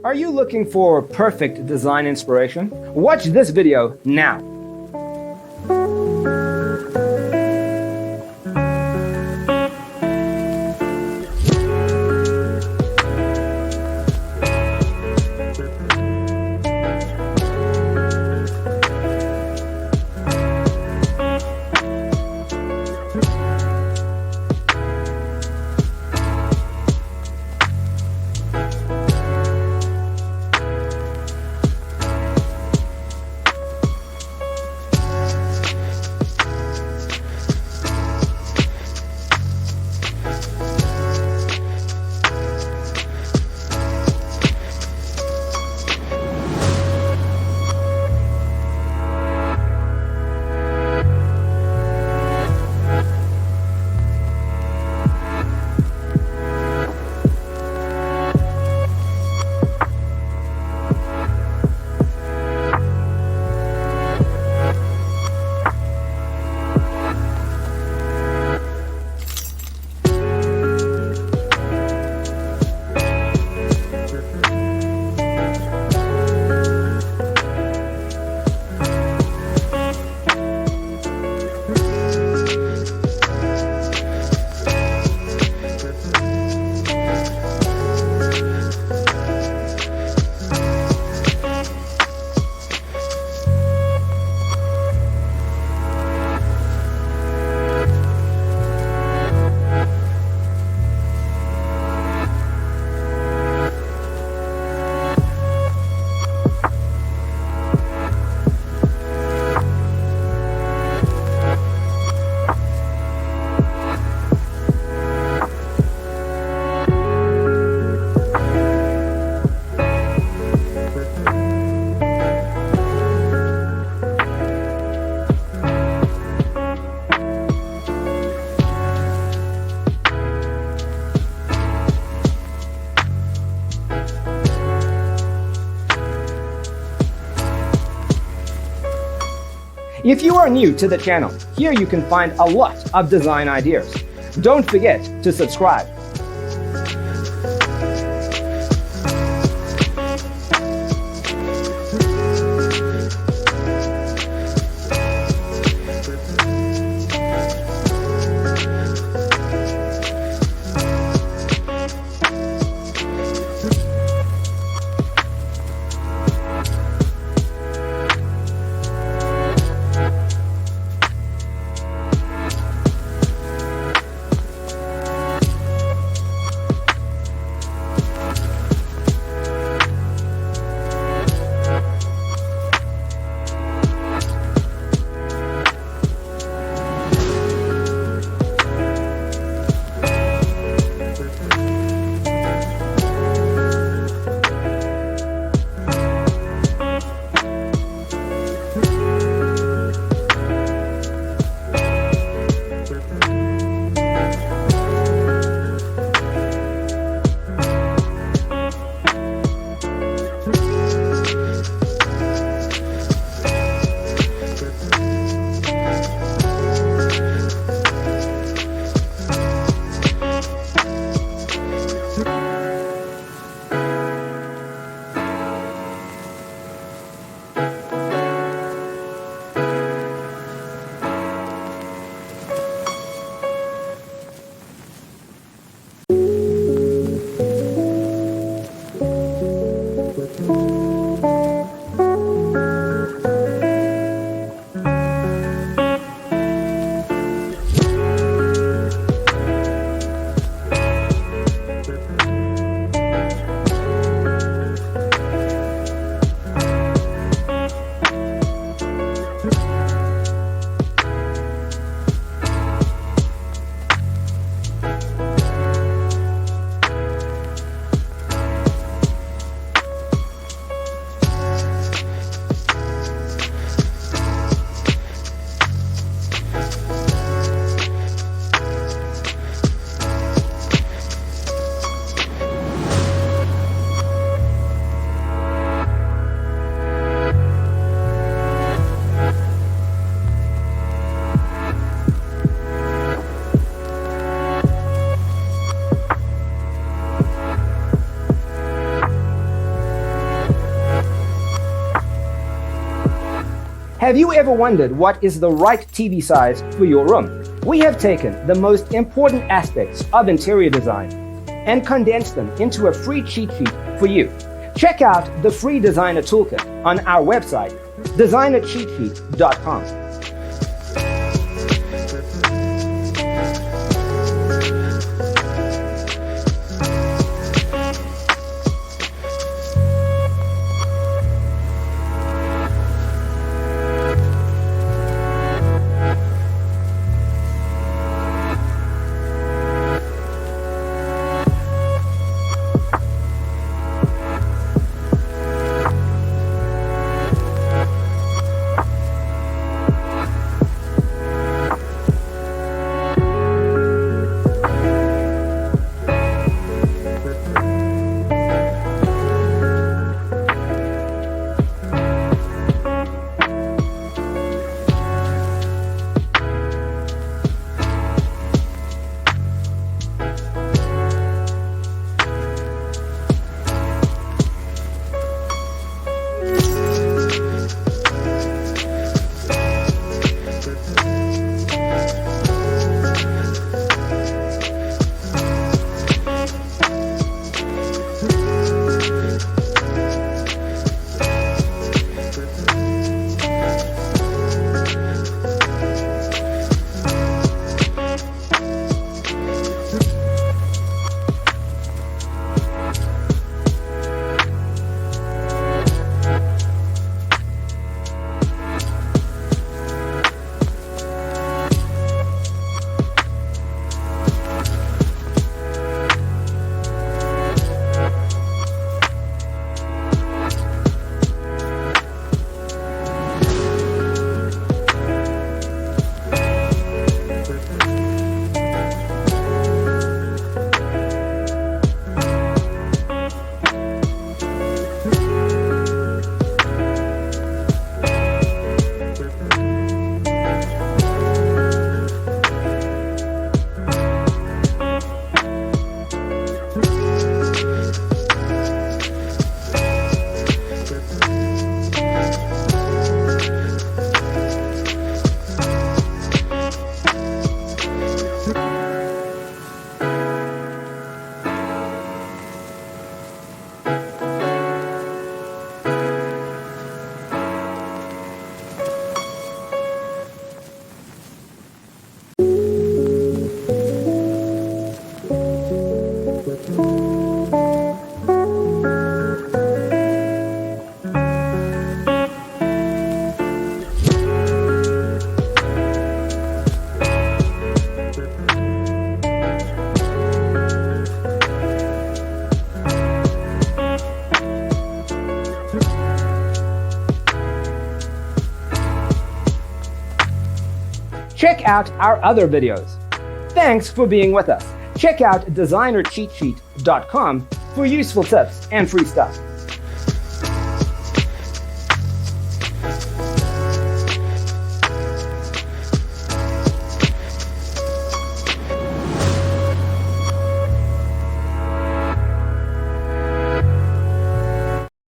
Are you looking for perfect design inspiration? Watch this video now. If you are new to the channel, here you can find a lot of design ideas. Don't forget to subscribe. Have you ever wondered what is the right TV size for your room? We have taken the most important aspects of interior design and condensed them into a free cheat sheet for you. Check out the free designer toolkit on our website, designercheatsheet.com. Check out our other videos. Thanks for being with us. Check out designercheatsheet.com for useful tips and free stuff.